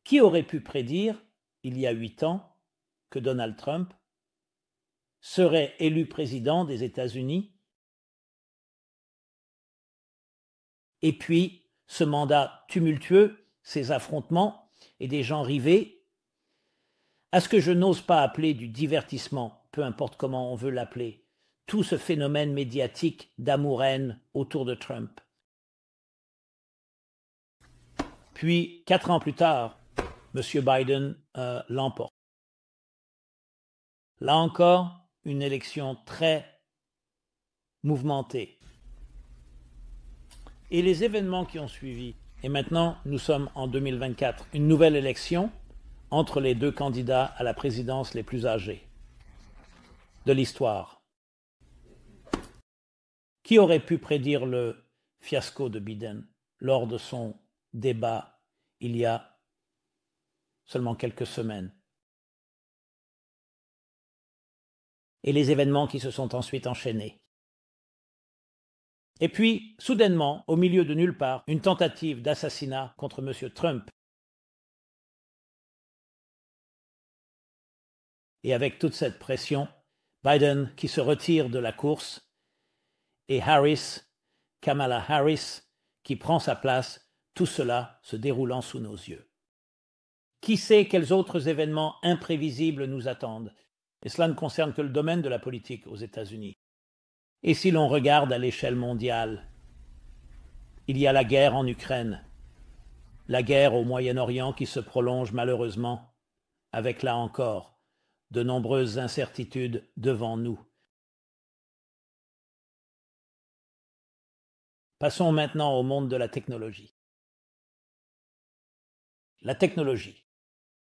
Qui aurait pu prédire, il y a 8 ans, que Donald Trump serait élu président des États-Unis? Et puis, ce mandat tumultueux, ces affrontements et des gens rivés, à ce que je n'ose pas appeler du divertissement, peu importe comment on veut l'appeler, tout ce phénomène médiatique d'amour-haine autour de Trump. Puis, 4 ans plus tard, M. Biden l'emporte. Là encore, une élection très mouvementée. Et les événements qui ont suivi, et maintenant nous sommes en 2024, une nouvelle élection entre les deux candidats à la présidence les plus âgés de l'histoire. Qui aurait pu prédire le fiasco de Biden lors de son débat il y a seulement quelques semaines? Et les événements qui se sont ensuite enchaînés. Et puis, soudainement, au milieu de nulle part, une tentative d'assassinat contre M. Trump. Et avec toute cette pression, Biden qui se retire de la course et Kamala Harris, qui prend sa place, tout cela se déroulant sous nos yeux. Qui sait quels autres événements imprévisibles nous attendent? Et cela ne concerne que le domaine de la politique aux États-Unis. Et si l'on regarde à l'échelle mondiale, il y a la guerre en Ukraine, la guerre au Moyen-Orient qui se prolonge malheureusement, avec là encore de nombreuses incertitudes devant nous. Passons maintenant au monde de la technologie. La technologie.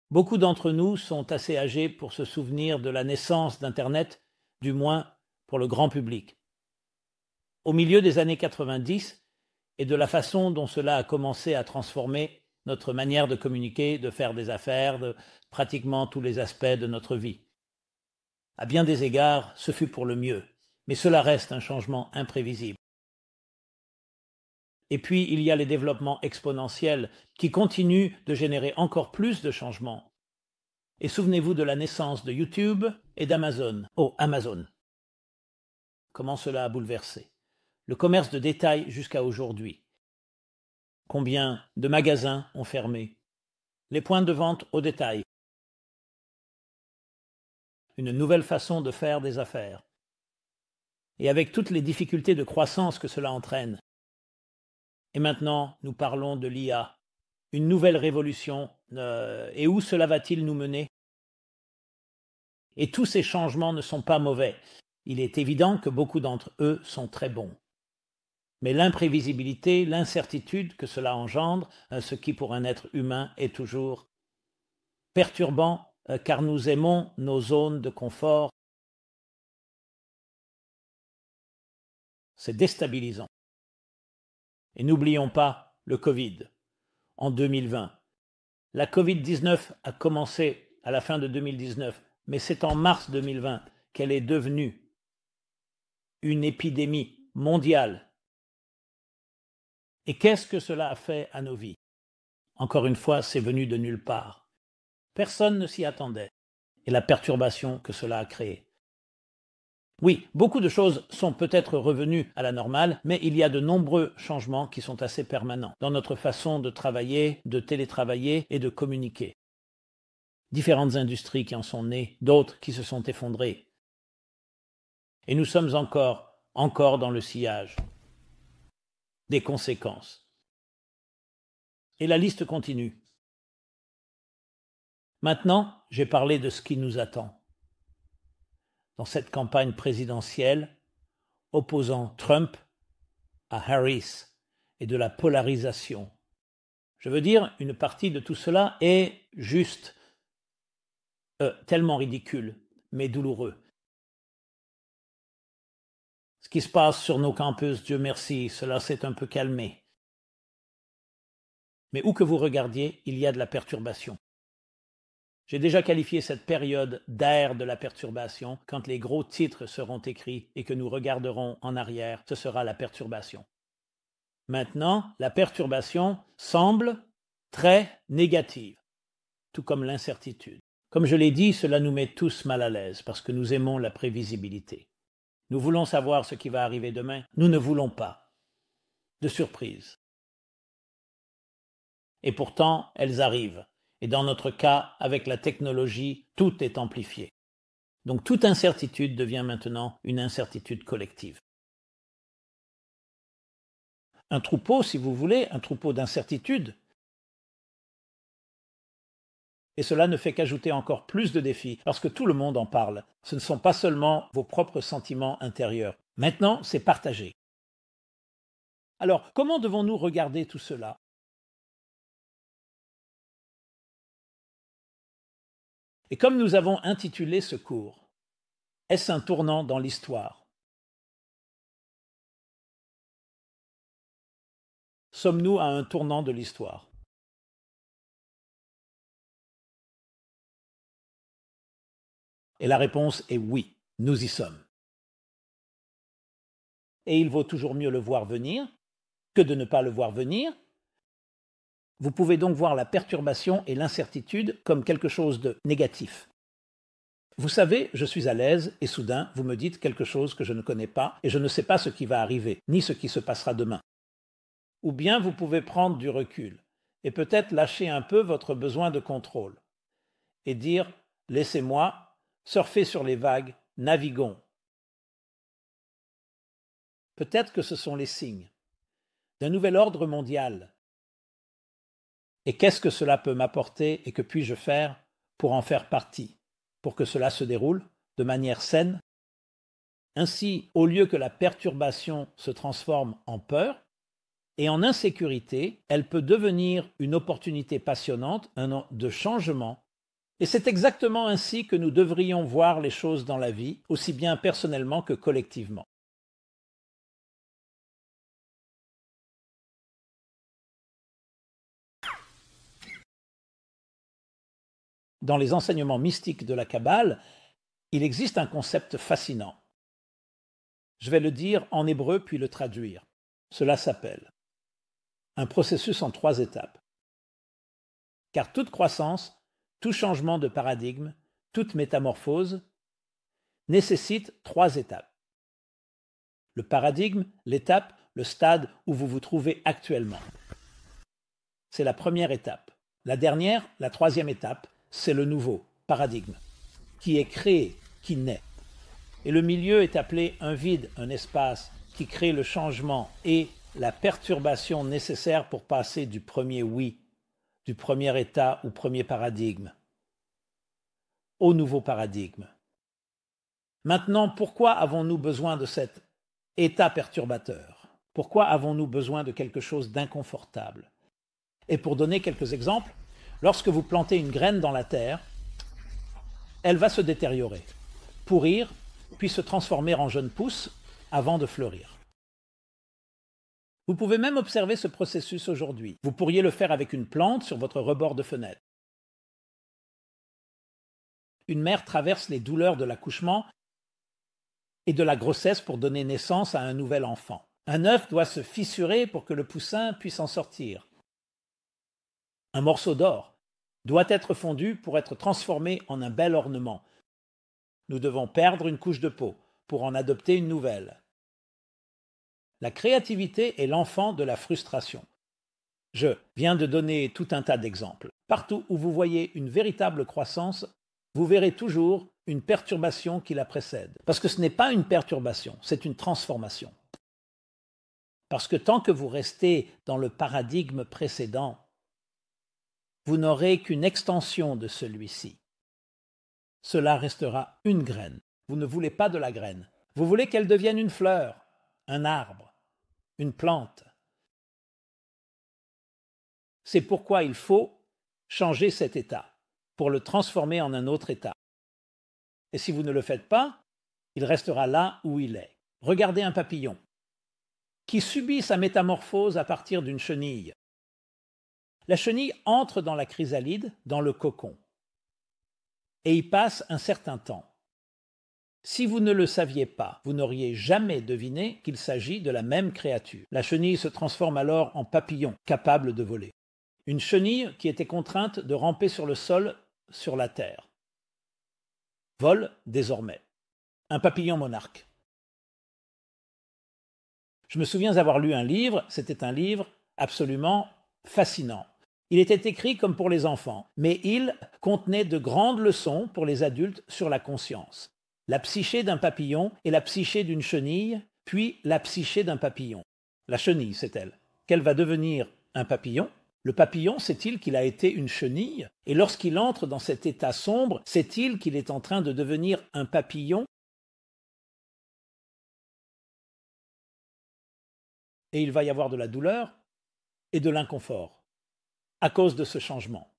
Beaucoup d'entre nous sont assez âgés pour se souvenir de la naissance d'Internet, du moins pour le grand public. Au milieu des années 90 et de la façon dont cela a commencé à transformer notre manière de communiquer, de faire des affaires, de pratiquement tous les aspects de notre vie. À bien des égards, ce fut pour le mieux, mais cela reste un changement imprévisible. Et puis, il y a les développements exponentiels qui continuent de générer encore plus de changements. Et souvenez-vous de la naissance de YouTube et d'Amazon. Oh, Amazon. Comment cela a bouleversé le commerce de détail jusqu'à aujourd'hui. Combien de magasins ont fermé? Les points de vente au détail. Une nouvelle façon de faire des affaires. Et avec toutes les difficultés de croissance que cela entraîne. Et maintenant, nous parlons de l'IA. Une nouvelle révolution. Et où cela va-t-il nous mener? Et tous ces changements ne sont pas mauvais. Il est évident que beaucoup d'entre eux sont très bons. Mais l'imprévisibilité, l'incertitude que cela engendre, ce qui pour un être humain est toujours perturbant, car nous aimons nos zones de confort, c'est déstabilisant. Et n'oublions pas le Covid en 2020. La Covid-19 a commencé à la fin de 2019, mais c'est en mars 2020 qu'elle est devenue une épidémie mondiale. Et qu'est-ce que cela a fait à nos vies? Encore une fois, c'est venu de nulle part. Personne ne s'y attendait. Et la perturbation que cela a créée. Oui, beaucoup de choses sont peut-être revenues à la normale, mais il y a de nombreux changements qui sont assez permanents dans notre façon de travailler, de télétravailler et de communiquer. Différentes industries qui en sont nées, d'autres qui se sont effondrées. Et nous sommes encore dans le sillage des conséquences. Et la liste continue. Maintenant, j'ai parlé de ce qui nous attend. Dans cette campagne présidentielle, opposant Trump à Harris et de la polarisation. Je veux dire, une partie de tout cela est juste tellement ridicule, mais douloureux. Ce qui se passe sur nos campus, Dieu merci, cela s'est un peu calmé. Mais où que vous regardiez, il y a de la perturbation. J'ai déjà qualifié cette période d'ère de la perturbation. Quand les gros titres seront écrits et que nous regarderons en arrière, ce sera la perturbation. Maintenant, la perturbation semble très négative. tout comme l'incertitude. Comme je l'ai dit, cela nous met tous mal à l'aise parce que nous aimons la prévisibilité. Nous voulons savoir ce qui va arriver demain. Nous ne voulons pas de surprises. Et pourtant, elles arrivent. Et dans notre cas, avec la technologie, tout est amplifié. Donc toute incertitude devient maintenant une incertitude collective. Un troupeau, si vous voulez, un troupeau d'incertitudes. Et cela ne fait qu'ajouter encore plus de défis, parce que tout le monde en parle. Ce ne sont pas seulement vos propres sentiments intérieurs. Maintenant, c'est partagé. Alors, comment devons-nous regarder tout cela? Et comme nous avons intitulé ce cours, est-ce un tournant dans l'histoire? Sommes-nous à un tournant de l'histoire? Et la réponse est oui, nous y sommes. Et il vaut toujours mieux le voir venir que de ne pas le voir venir. Vous pouvez donc voir la perturbation et l'incertitude comme quelque chose de négatif. Vous savez, je suis à l'aise et soudain, vous me dites quelque chose que je ne connais pas et je ne sais pas ce qui va arriver, ni ce qui se passera demain. Ou bien vous pouvez prendre du recul et peut-être lâcher un peu votre besoin de contrôle et dire « laissez-moi surfer sur les vagues, naviguons ». Peut-être que ce sont les signes d'un nouvel ordre mondial. Et qu'est-ce que cela peut m'apporter et que puis-je faire pour en faire partie, pour que cela se déroule de manière saine? Ainsi, au lieu que la perturbation se transforme en peur et en insécurité, elle peut devenir une opportunité passionnante, de changement. Et c'est exactement ainsi que nous devrions voir les choses dans la vie, aussi bien personnellement que collectivement. Dans les enseignements mystiques de la Kabbale, il existe un concept fascinant. Je vais le dire en hébreu puis le traduire. Cela s'appelle un processus en 3 étapes. Car toute croissance, tout changement de paradigme, toute métamorphose nécessite 3 étapes. Le paradigme, l'étape, le stade où vous vous trouvez actuellement. C'est la première étape. La dernière, la 3e étape, c'est le nouveau paradigme, qui est créé, qui naît. Et le milieu est appelé un vide, un espace qui crée le changement et la perturbation nécessaire pour passer du premier oui, du premier état ou premier paradigme, au nouveau paradigme. Maintenant, pourquoi avons-nous besoin de cet état perturbateur? Pourquoi avons-nous besoin de quelque chose d'inconfortable? Et pour donner quelques exemples, lorsque vous plantez une graine dans la terre, elle va se détériorer, pourrir, puis se transformer en jeune pousse avant de fleurir. Vous pouvez même observer ce processus aujourd'hui. Vous pourriez le faire avec une plante sur votre rebord de fenêtre. Une mère traverse les douleurs de l'accouchement et de la grossesse pour donner naissance à un nouvel enfant. Un œuf doit se fissurer pour que le poussin puisse en sortir. Un morceau d'or doit être fondu pour être transformé en un bel ornement. Nous devons perdre une couche de peau pour en adopter une nouvelle. La créativité est l'enfant de la frustration. Je viens de donner tout un tas d'exemples. Partout où vous voyez une véritable croissance, vous verrez toujours une perturbation qui la précède. Parce que ce n'est pas une perturbation, c'est une transformation. Parce que tant que vous restez dans le paradigme précédent, vous n'aurez qu'une extension de celui-ci. Cela restera une graine. Vous ne voulez pas de la graine. Vous voulez qu'elle devienne une fleur, un arbre, une plante. C'est pourquoi il faut changer cet état, pour le transformer en un autre état. Et si vous ne le faites pas, il restera là où il est. Regardez un papillon qui subit sa métamorphose à partir d'une chenille. La chenille entre dans la chrysalide, dans le cocon, et y passe un certain temps. Si vous ne le saviez pas, vous n'auriez jamais deviné qu'il s'agit de la même créature. La chenille se transforme alors en papillon, capable de voler. Une chenille qui était contrainte de ramper sur le sol, sur la terre. Vole désormais. Un papillon monarque. Je me souviens avoir lu un livre, c'était un livre absolument fascinant. Il était écrit comme pour les enfants, mais il contenait de grandes leçons pour les adultes sur la conscience. La psyché d'un papillon et la psyché d'une chenille, puis la psyché d'un papillon. La chenille, c'est elle. Qu'elle va devenir un papillon. Le papillon, sait-il qu'il a été une chenille? Et lorsqu'il entre dans cet état sombre, sait-il qu'il est en train de devenir un papillon? Et il va y avoir de la douleur et de l'inconfort à cause de ce changement.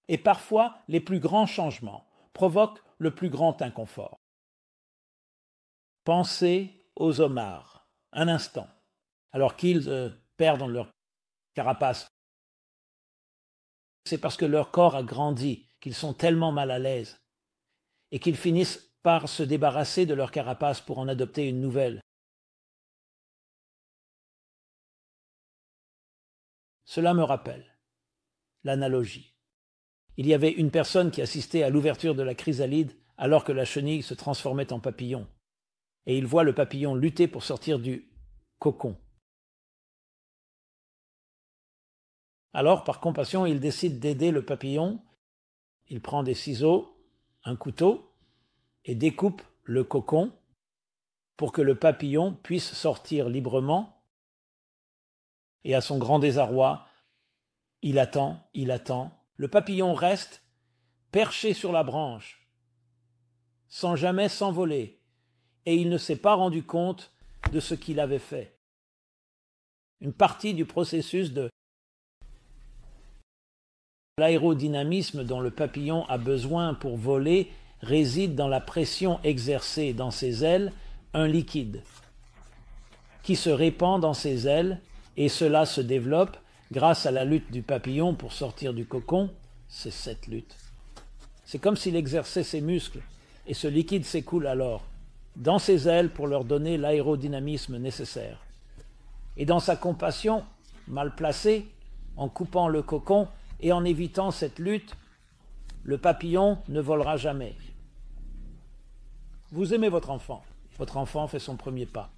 Et parfois, les plus grands changements provoquent le plus grand inconfort. Pensez aux homards, un instant, alors qu'ils perdent leur carapace. C'est parce que leur corps a grandi qu'ils sont tellement mal à l'aise et qu'ils finissent par se débarrasser de leur carapace pour en adopter une nouvelle. Cela me rappelle l'analogie. Il y avait une personne qui assistait à l'ouverture de la chrysalide alors que la chenille se transformait en papillon. Et il voit le papillon lutter pour sortir du cocon. Alors, par compassion, il décide d'aider le papillon. Il prend des ciseaux, un couteau, et découpe le cocon pour que le papillon puisse sortir librement. Et à son grand désarroi, il attend. Le papillon reste perché sur la branche, sans jamais s'envoler, et il ne s'est pas rendu compte de ce qu'il avait fait. Une partie du processus de l'aérodynamisme dont le papillon a besoin pour voler réside dans la pression exercée dans ses ailes, un liquide qui se répand dans ses ailes, et cela se développe grâce à la lutte du papillon pour sortir du cocon. C'est cette lutte. C'est comme s'il exerçait ses muscles, et ce liquide s'écoule alors dans ses ailes pour leur donner l'aérodynamisme nécessaire. Et dans sa compassion, mal placée, en coupant le cocon et en évitant cette lutte, le papillon ne volera jamais. Vous aimez votre enfant fait son premier pas,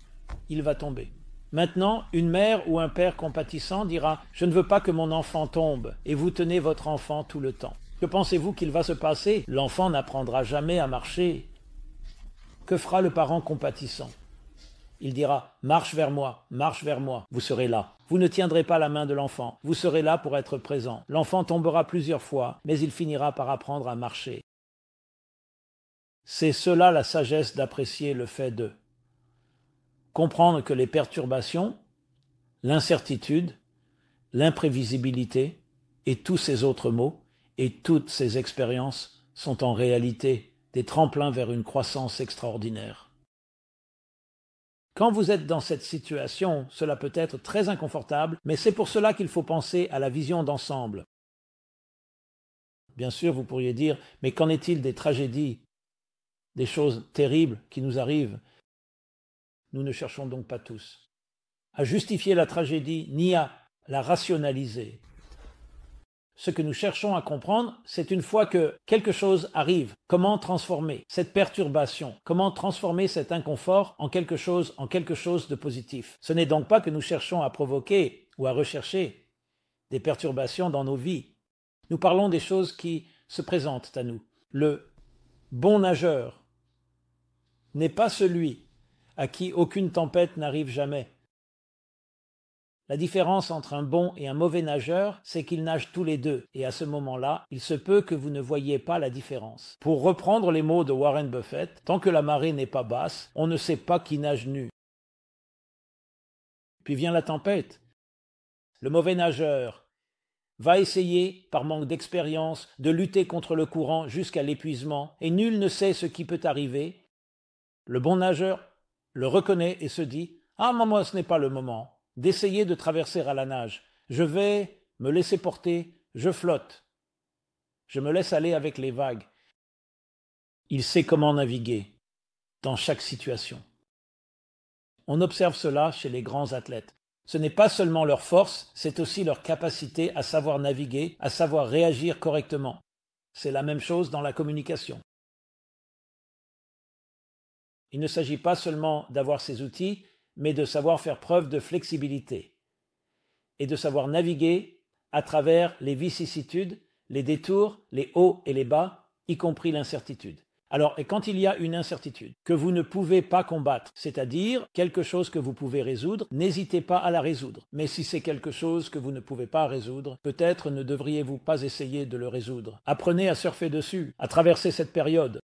il va tomber. Maintenant, une mère ou un père compatissant dira « Je ne veux pas que mon enfant tombe » et vous tenez votre enfant tout le temps. Que pensez-vous qu'il va se passer? L'enfant n'apprendra jamais à marcher. Que fera le parent compatissant? Il dira « Marche vers moi, vous serez là. » Vous ne tiendrez pas la main de l'enfant, vous serez là pour être présent. L'enfant tombera plusieurs fois, mais il finira par apprendre à marcher. C'est cela la sagesse d'apprécier le fait de comprendre que les perturbations, l'incertitude, l'imprévisibilité et tous ces autres mots et toutes ces expériences sont en réalité des tremplins vers une croissance extraordinaire. Quand vous êtes dans cette situation, cela peut être très inconfortable, mais c'est pour cela qu'il faut penser à la vision d'ensemble. Bien sûr, vous pourriez dire, mais qu'en est-il des tragédies, des choses terribles qui nous arrivent? Nous ne cherchons donc pas tous à justifier la tragédie ni à la rationaliser. Ce que nous cherchons à comprendre, c'est une fois que quelque chose arrive, comment transformer cette perturbation, comment transformer cet inconfort en quelque chose de positif. Ce n'est donc pas que nous cherchons à provoquer ou à rechercher des perturbations dans nos vies. Nous parlons des choses qui se présentent à nous. Le bon nageur n'est pas celui à qui aucune tempête n'arrive jamais. La différence entre un bon et un mauvais nageur, c'est qu'ils nagent tous les deux, et à ce moment-là, il se peut que vous ne voyiez pas la différence. Pour reprendre les mots de Warren Buffett, tant que la marée n'est pas basse, on ne sait pas qui nage nu. Puis vient la tempête. Le mauvais nageur va essayer, par manque d'expérience, de lutter contre le courant jusqu'à l'épuisement, et nul ne sait ce qui peut arriver. Le bon nageur le reconnaît et se dit « Ah, moi, ce n'est pas le moment d'essayer de traverser à la nage. Je vais me laisser porter, je flotte. Je me laisse aller avec les vagues. » Il sait comment naviguer dans chaque situation. On observe cela chez les grands athlètes. Ce n'est pas seulement leur force, c'est aussi leur capacité à savoir naviguer, à savoir réagir correctement. C'est la même chose dans la communication. Il ne s'agit pas seulement d'avoir ces outils, mais de savoir faire preuve de flexibilité et de savoir naviguer à travers les vicissitudes, les détours, les hauts et les bas, y compris l'incertitude. Alors, et quand il y a une incertitude que vous ne pouvez pas combattre, c'est-à-dire quelque chose que vous pouvez résoudre, n'hésitez pas à la résoudre. Mais si c'est quelque chose que vous ne pouvez pas résoudre, peut-être ne devriez-vous pas essayer de le résoudre. Apprenez à surfer dessus, à traverser cette période.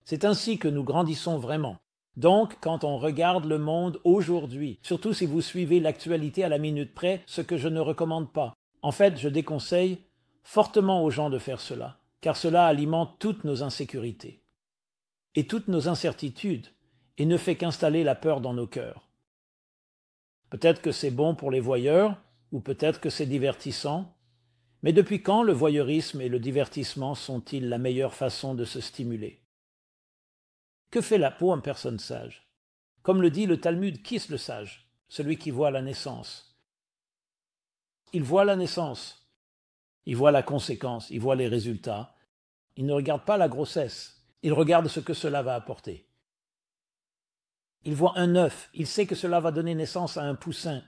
C'est ainsi que nous grandissons vraiment. Donc, quand on regarde le monde aujourd'hui, surtout si vous suivez l'actualité à la minute près, ce que je ne recommande pas. En fait, je déconseille fortement aux gens de faire cela, car cela alimente toutes nos insécurités et toutes nos incertitudes et ne fait qu'installer la peur dans nos cœurs. Peut-être que c'est bon pour les voyeurs, ou peut-être que c'est divertissant, mais depuis quand le voyeurisme et le divertissement sont-ils la meilleure façon de se stimuler ? Que fait la peau en personne sage ? Comme le dit le Talmud, qui est le sage ? Celui qui voit la naissance. Il voit la naissance, il voit la conséquence, il voit les résultats. Il ne regarde pas la grossesse, il regarde ce que cela va apporter. Il voit un œuf, il sait que cela va donner naissance à un poussin.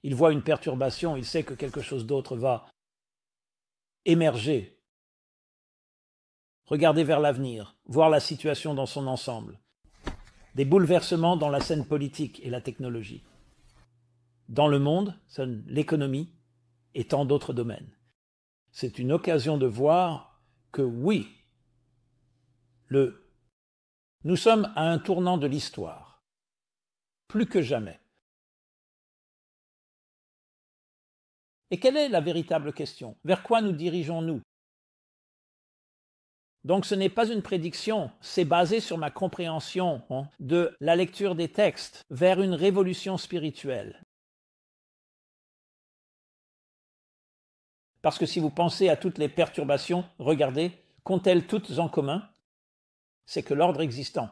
Il voit une perturbation, il sait que quelque chose d'autre va émerger. Regarder vers l'avenir, voir la situation dans son ensemble. Des bouleversements dans la scène politique et la technologie. Dans le monde, l'économie et tant d'autres domaines. C'est une occasion de voir que oui, nous sommes à un tournant de l'histoire, plus que jamais. Et quelle est la véritable question ? Vers quoi nous dirigeons-nous ? Donc ce n'est pas une prédiction, c'est basé sur ma compréhension de la lecture des textes vers une révolution spirituelle. Parce que si vous pensez à toutes les perturbations, regardez, qu'ont-elles toutes en commun ? C'est que l'ordre existant,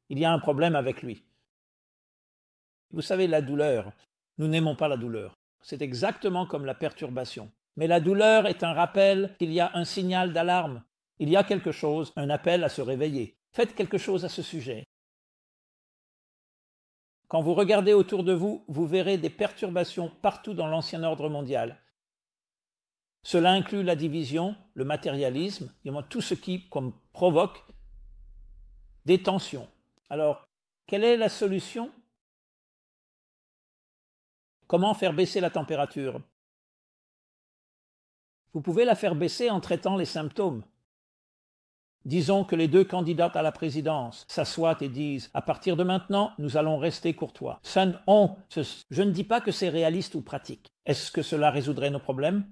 il y a un problème avec lui. Vous savez, la douleur, nous n'aimons pas la douleur. C'est exactement comme la perturbation. Mais la douleur est un rappel qu'il y a un signal d'alarme. Il y a quelque chose, un appel à se réveiller. Faites quelque chose à ce sujet. Quand vous regardez autour de vous, vous verrez des perturbations partout dans l'ancien ordre mondial. Cela inclut la division, le matérialisme, tout ce qui provoque des tensions. Alors, quelle est la solution ? Comment faire baisser la température ? Vous pouvez la faire baisser en traitant les symptômes. Disons que les deux candidats à la présidence s'assoient et disent « À partir de maintenant, nous allons rester courtois ». Je ne dis pas que c'est réaliste ou pratique. Est-ce que cela résoudrait nos problèmes ?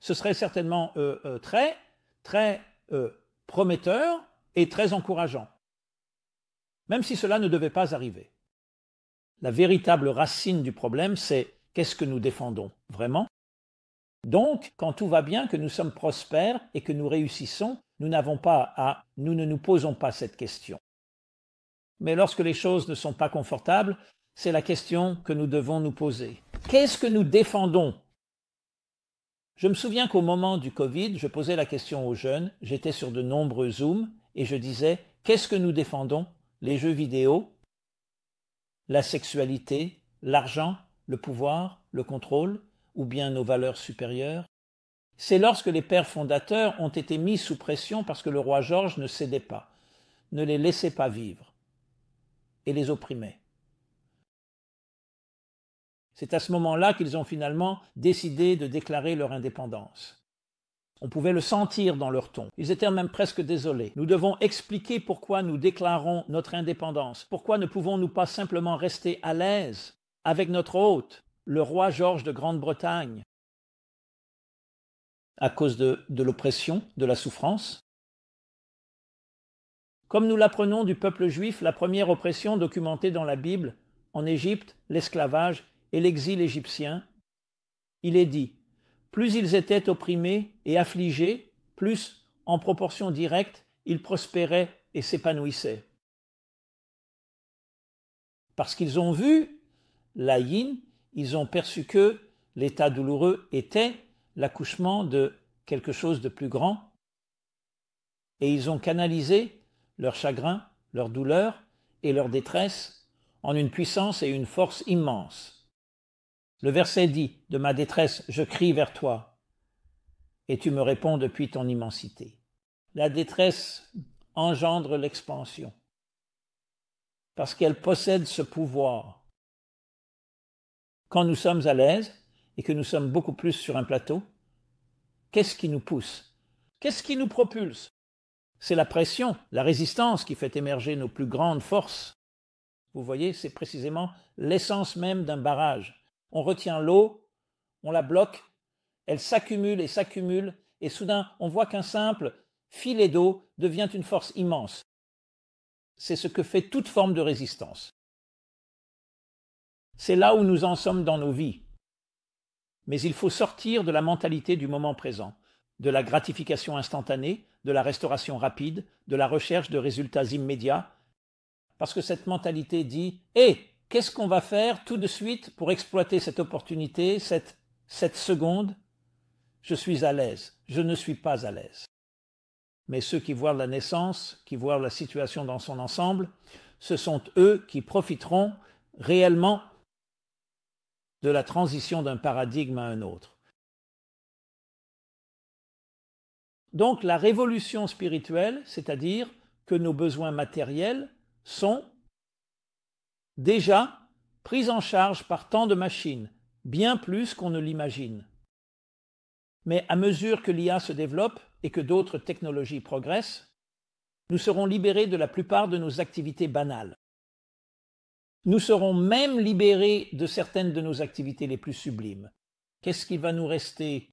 Ce serait certainement très prometteur et très encourageant, même si cela ne devait pas arriver. La véritable racine du problème, c'est qu'est-ce que nous défendons vraiment ? Donc, quand tout va bien, que nous sommes prospères et que nous réussissons, nous ne nous posons pas cette question. Mais lorsque les choses ne sont pas confortables, c'est la question que nous devons nous poser. Qu'est-ce que nous défendons ? Je me souviens qu'au moment du Covid, je posais la question aux jeunes, j'étais sur de nombreux Zooms, et je disais « Qu'est-ce que nous défendons ? Les jeux vidéo, la sexualité, l'argent, le pouvoir, le contrôle, ou bien nos valeurs supérieures ?» C'est lorsque les pères fondateurs ont été mis sous pression parce que le roi George ne cédait pas, ne les laissait pas vivre et les opprimait. C'est à ce moment-là qu'ils ont finalement décidé de déclarer leur indépendance. On pouvait le sentir dans leur ton. Ils étaient même presque désolés. Nous devons expliquer pourquoi nous déclarons notre indépendance. Pourquoi ne pouvons-nous pas simplement rester à l'aise avec notre hôte, le roi George de Grande-Bretagne, à cause de l'oppression, de la souffrance. Comme nous l'apprenons du peuple juif, la première oppression documentée dans la Bible, en Égypte, l'esclavage et l'exil égyptien, il est dit « Plus ils étaient opprimés et affligés, plus, en proportion directe, ils prospéraient et s'épanouissaient. » Parce qu'ils ont vu la yin, ils ont perçu que l'état douloureux était l'accouchement de quelque chose de plus grand et ils ont canalisé leur chagrin, leur douleur et leur détresse en une puissance et une force immenses. Le verset dit, de ma détresse, je crie vers toi et tu me réponds depuis ton immensité. La détresse engendre l'expansion parce qu'elle possède ce pouvoir. Quand nous sommes à l'aise et que nous sommes beaucoup plus sur un plateau, qu'est-ce qui nous pousse? Qu'est-ce qui nous propulse? C'est la pression, la résistance qui fait émerger nos plus grandes forces. Vous voyez, c'est précisément l'essence même d'un barrage. On retient l'eau, on la bloque, elle s'accumule et soudain, on voit qu'un simple filet d'eau devient une force immense. C'est ce que fait toute forme de résistance. C'est là où nous en sommes dans nos vies. Mais il faut sortir de la mentalité du moment présent, de la gratification instantanée, de la restauration rapide, de la recherche de résultats immédiats, parce que cette mentalité dit « Hé, qu'est-ce qu'on va faire tout de suite pour exploiter cette opportunité, cette seconde ?» Je suis à l'aise, je ne suis pas à l'aise. Mais ceux qui voient la naissance, qui voient la situation dans son ensemble, ce sont eux qui profiteront réellement de la transition d'un paradigme à un autre. Donc la révolution spirituelle, c'est-à-dire que nos besoins matériels sont déjà pris en charge par tant de machines, bien plus qu'on ne l'imagine. Mais à mesure que l'IA se développe et que d'autres technologies progressent, nous serons libérés de la plupart de nos activités banales. Nous serons même libérés de certaines de nos activités les plus sublimes. Qu'est-ce qui va nous rester?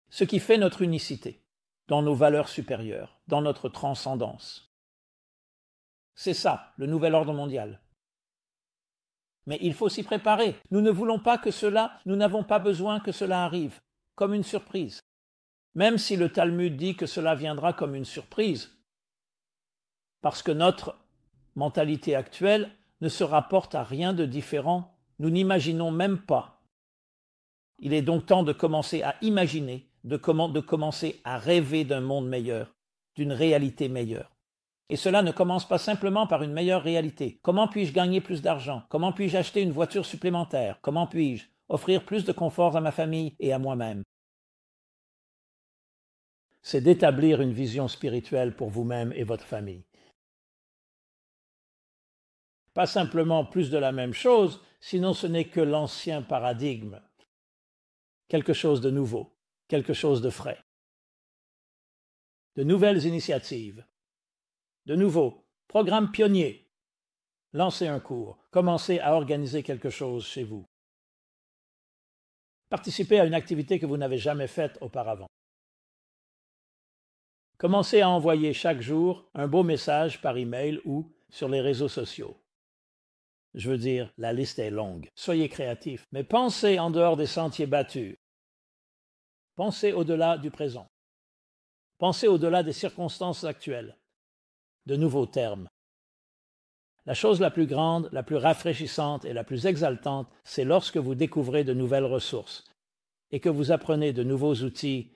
Ce qui fait notre unicité, dans nos valeurs supérieures, dans notre transcendance. C'est ça, le nouvel ordre mondial. Mais il faut s'y préparer. Nous ne voulons pas que cela, nous n'avons pas besoin que cela arrive, comme une surprise. Même si le Talmud dit que cela viendra comme une surprise, parce que notre mentalité actuelle ne se rapporte à rien de différent, nous n'imaginons même pas. Il est donc temps de commencer à imaginer, de commencer à rêver d'un monde meilleur, d'une réalité meilleure. Et cela ne commence pas simplement par une meilleure réalité. Comment puis-je gagner plus d'argent? Comment puis-je acheter une voiture supplémentaire? Comment puis-je offrir plus de confort à ma famille et à moi-même? C'est d'établir une vision spirituelle pour vous-même et votre famille. Pas simplement plus de la même chose, sinon ce n'est que l'ancien paradigme. Quelque chose de nouveau, quelque chose de frais. De nouvelles initiatives. De nouveau, programme pionnier. Lancez un cours, commencez à organiser quelque chose chez vous. Participez à une activité que vous n'avez jamais faite auparavant. Commencez à envoyer chaque jour un beau message par email ou sur les réseaux sociaux. Je veux dire, la liste est longue. Soyez créatifs, mais pensez en dehors des sentiers battus. Pensez au-delà du présent. Pensez au-delà des circonstances actuelles. De nouveaux termes. La chose la plus grande, la plus rafraîchissante et la plus exaltante, c'est lorsque vous découvrez de nouvelles ressources et que vous apprenez de nouveaux outils.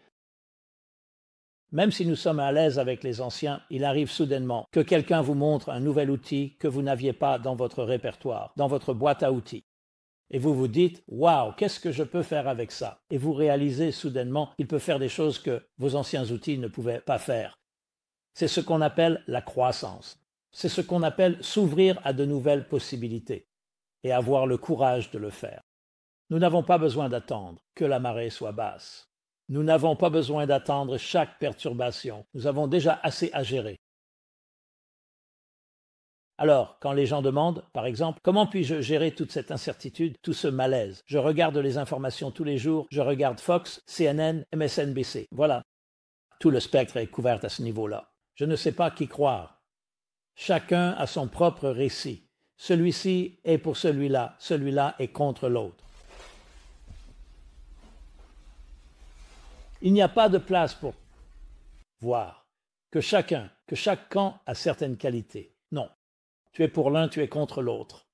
Même si nous sommes à l'aise avec les anciens, il arrive soudainement que quelqu'un vous montre un nouvel outil que vous n'aviez pas dans votre répertoire, dans votre boîte à outils. Et vous vous dites « Waouh, qu'est-ce que je peux faire avec ça ?» Et vous réalisez soudainement qu'il peut faire des choses que vos anciens outils ne pouvaient pas faire. C'est ce qu'on appelle la croissance. C'est ce qu'on appelle s'ouvrir à de nouvelles possibilités et avoir le courage de le faire. Nous n'avons pas besoin d'attendre que la marée soit basse. Nous n'avons pas besoin d'attendre chaque perturbation. Nous avons déjà assez à gérer. Alors, quand les gens demandent, par exemple, comment puis-je gérer toute cette incertitude, tout ce malaise? Je regarde les informations tous les jours, je regarde Fox, CNN, MSNBC. Voilà. Tout le spectre est couvert à ce niveau-là. Je ne sais pas qui croire. Chacun a son propre récit. Celui-ci est pour celui-là est contre l'autre. Il n'y a pas de place pour voir que chaque camp a certaines qualités. Non, tu es pour l'un, tu es contre l'autre.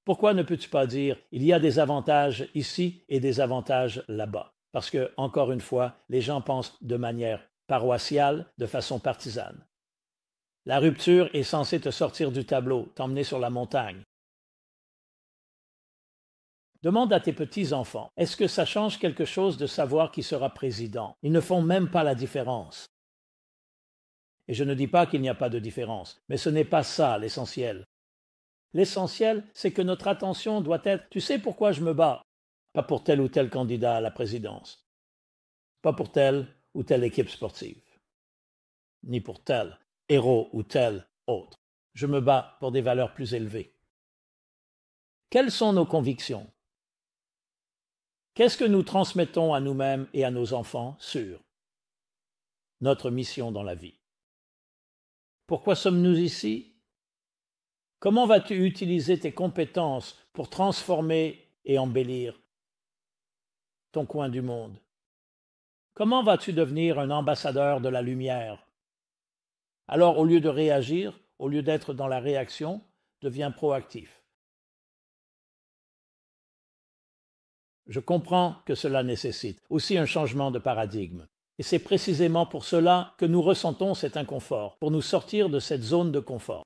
Pourquoi ne peux-tu pas dire « il y a des avantages ici et des avantages là-bas » Parce que, encore une fois, les gens pensent de manière paroissiale, de façon partisane. La rupture est censée te sortir du tableau, t'emmener sur la montagne. Demande à tes petits-enfants, est-ce que ça change quelque chose de savoir qui sera président? Ils ne font même pas la différence. Et je ne dis pas qu'il n'y a pas de différence, mais ce n'est pas ça l'essentiel. L'essentiel, c'est que notre attention doit être « tu sais pourquoi je me bats ?» Pas pour tel ou tel candidat à la présidence, pas pour telle ou telle équipe sportive, ni pour tel héros ou tel autre. Je me bats pour des valeurs plus élevées. Quelles sont nos convictions? Qu'est-ce que nous transmettons à nous-mêmes et à nos enfants sur notre mission dans la vie? Pourquoi sommes-nous ici? Comment vas-tu utiliser tes compétences pour transformer et embellir ton coin du monde? Comment vas-tu devenir un ambassadeur de la lumière? Alors, au lieu de réagir, au lieu d'être dans la réaction, deviens proactif. Je comprends que cela nécessite aussi un changement de paradigme. Et c'est précisément pour cela que nous ressentons cet inconfort, pour nous sortir de cette zone de confort.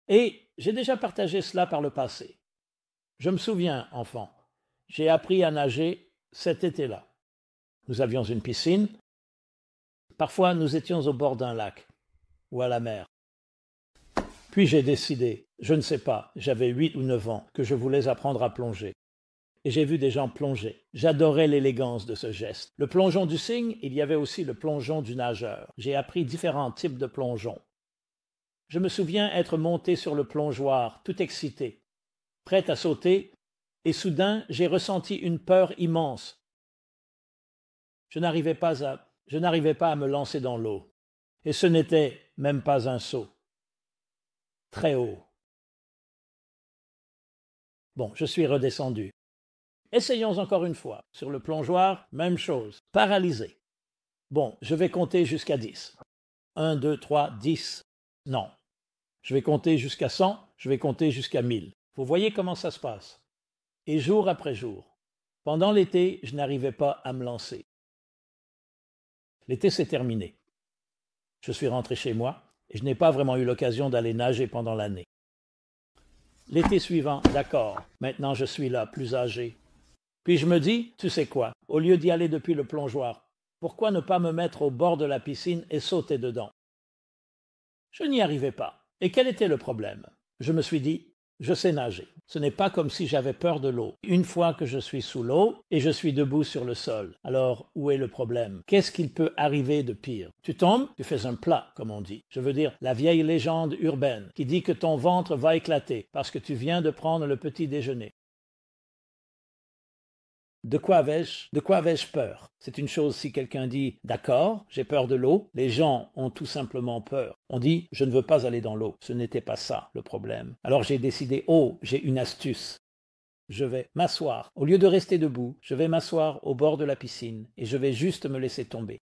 Et j'ai déjà partagé cela par le passé. Je me souviens, enfant, j'ai appris à nager cet été-là. Nous avions une piscine. Parfois, nous étions au bord d'un lac ou à la mer. Puis j'ai décidé, je ne sais pas, j'avais 8 ou 9 ans, que je voulais apprendre à plonger. Et j'ai vu des gens plonger. J'adorais l'élégance de ce geste. Le plongeon du cygne, il y avait aussi le plongeon du nageur. J'ai appris différents types de plongeons. Je me souviens être monté sur le plongeoir, tout excité, prêt à sauter, et soudain j'ai ressenti une peur immense. Je n'arrivais pas à me lancer dans l'eau. Et ce n'était même pas un saut. Très haut. Bon, je suis redescendu. Essayons encore une fois. Sur le plongeoir, même chose. Paralysé. Bon, je vais compter jusqu'à 10. 1, 2, 3, 10. Non. Je vais compter jusqu'à 100, je vais compter jusqu'à 1000. Vous voyez comment ça se passe. Et jour après jour. Pendant l'été, je n'arrivais pas à me lancer. L'été s'est terminé. Je suis rentré chez moi et je n'ai pas vraiment eu l'occasion d'aller nager pendant l'année. L'été suivant, d'accord, maintenant je suis là, plus âgé. Puis je me dis, tu sais quoi, au lieu d'y aller depuis le plongeoir, pourquoi ne pas me mettre au bord de la piscine et sauter dedans? Je n'y arrivais pas. Et quel était le problème? Je me suis dit, je sais nager. Ce n'est pas comme si j'avais peur de l'eau. Une fois que je suis sous l'eau et je suis debout sur le sol, alors où est le problème? Qu'est-ce qu'il peut arriver de pire? Tu tombes, tu fais un plat, comme on dit. Je veux dire, la vieille légende urbaine qui dit que ton ventre va éclater parce que tu viens de prendre le petit déjeuner. De quoi avais-je peur? C'est une chose si quelqu'un dit « D'accord, j'ai peur de l'eau », les gens ont tout simplement peur. On dit « Je ne veux pas aller dans l'eau ». Ce n'était pas ça le problème. Alors j'ai décidé « Oh, j'ai une astuce ». Je vais m'asseoir. Au lieu de rester debout, je vais m'asseoir au bord de la piscine et je vais juste me laisser tomber.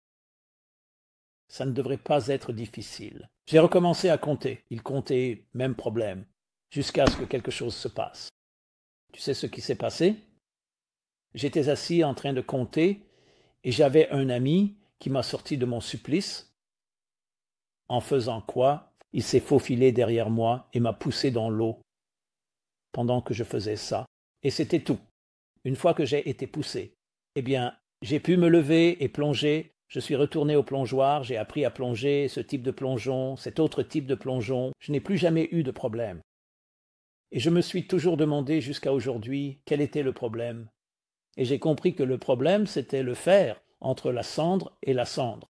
Ça ne devrait pas être difficile. J'ai recommencé à compter. Il comptait, même problème, jusqu'à ce que quelque chose se passe. Tu sais ce qui s'est passé? J'étais assis en train de compter et j'avais un ami qui m'a sorti de mon supplice. En faisant quoi, il s'est faufilé derrière moi et m'a poussé dans l'eau pendant que je faisais ça. Et c'était tout. Une fois que j'ai été poussé, eh bien, j'ai pu me lever et plonger. Je suis retourné au plongeoir, j'ai appris à plonger, ce type de plongeon, cet autre type de plongeon. Je n'ai plus jamais eu de problème. Et je me suis toujours demandé jusqu'à aujourd'hui quel était le problème. Et j'ai compris que le problème, c'était le fer entre la cendre et la cendre.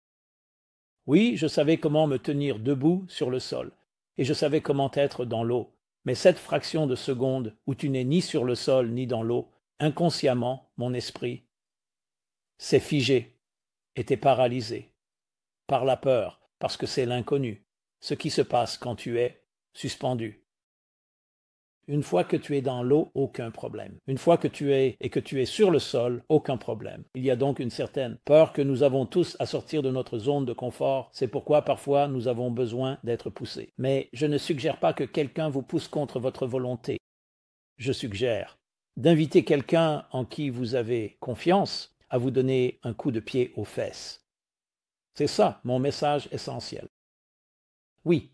Oui, je savais comment me tenir debout sur le sol, et je savais comment être dans l'eau. Mais cette fraction de seconde où tu n'es ni sur le sol ni dans l'eau, inconsciemment, mon esprit s'est figé, était paralysé, par la peur, parce que c'est l'inconnu, ce qui se passe quand tu es suspendu. Une fois que tu es dans l'eau, aucun problème. Une fois que tu es sur le sol, aucun problème. Il y a donc une certaine peur que nous avons tous à sortir de notre zone de confort. C'est pourquoi parfois nous avons besoin d'être poussés. Mais je ne suggère pas que quelqu'un vous pousse contre votre volonté. Je suggère d'inviter quelqu'un en qui vous avez confiance à vous donner un coup de pied aux fesses. C'est ça mon message essentiel. Oui.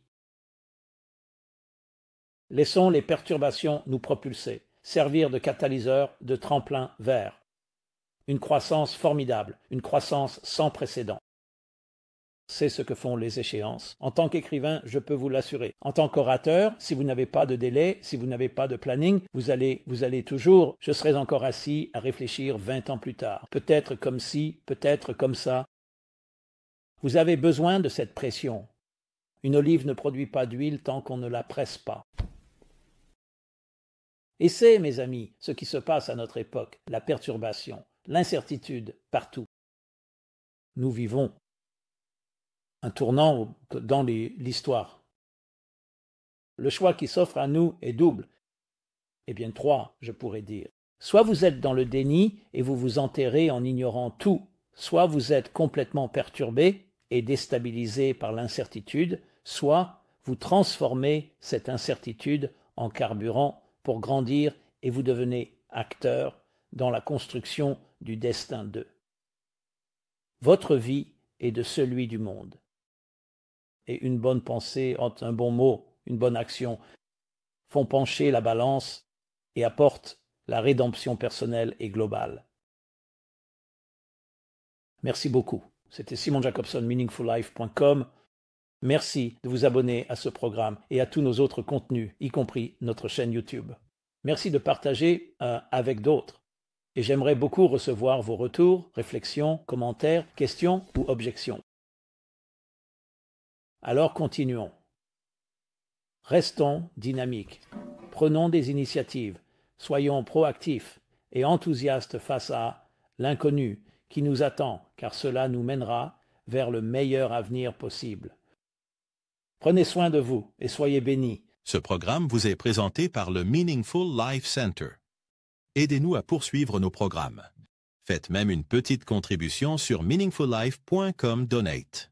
Laissons les perturbations nous propulser, servir de catalyseur, de tremplin vers une croissance formidable, une croissance sans précédent. C'est ce que font les échéances. En tant qu'écrivain, je peux vous l'assurer. En tant qu'orateur, si vous n'avez pas de délai, si vous n'avez pas de planning, vous allez toujours, je serai encore assis à réfléchir 20 ans plus tard. Peut-être comme ci, peut-être comme ça. Vous avez besoin de cette pression. Une olive ne produit pas d'huile tant qu'on ne la presse pas. Et c'est, mes amis, ce qui se passe à notre époque, la perturbation, l'incertitude partout. Nous vivons un tournant dans l'histoire. Le choix qui s'offre à nous est double. Eh bien, 3, je pourrais dire. Soit vous êtes dans le déni et vous vous enterrez en ignorant tout, soit vous êtes complètement perturbé et déstabilisé par l'incertitude, soit vous transformez cette incertitude en carburant pour grandir et vous devenez acteur dans la construction du destin d'eux. Votre vie est de celui du monde. Et une bonne pensée, un bon mot, une bonne action font pencher la balance et apportent la rédemption personnelle et globale. Merci beaucoup. C'était Simon Jacobson, meaningfullife.com. Merci de vous abonner à ce programme et à tous nos autres contenus, y compris notre chaîne YouTube. Merci de partager avec d'autres. Et j'aimerais beaucoup recevoir vos retours, réflexions, commentaires, questions ou objections. Alors continuons. Restons dynamiques. Prenons des initiatives. Soyons proactifs et enthousiastes face à l'inconnu qui nous attend, car cela nous mènera vers le meilleur avenir possible. Prenez soin de vous et soyez bénis. Ce programme vous est présenté par le Meaningful Life Center. Aidez-nous à poursuivre nos programmes. Faites même une petite contribution sur meaningfullife.com/donate.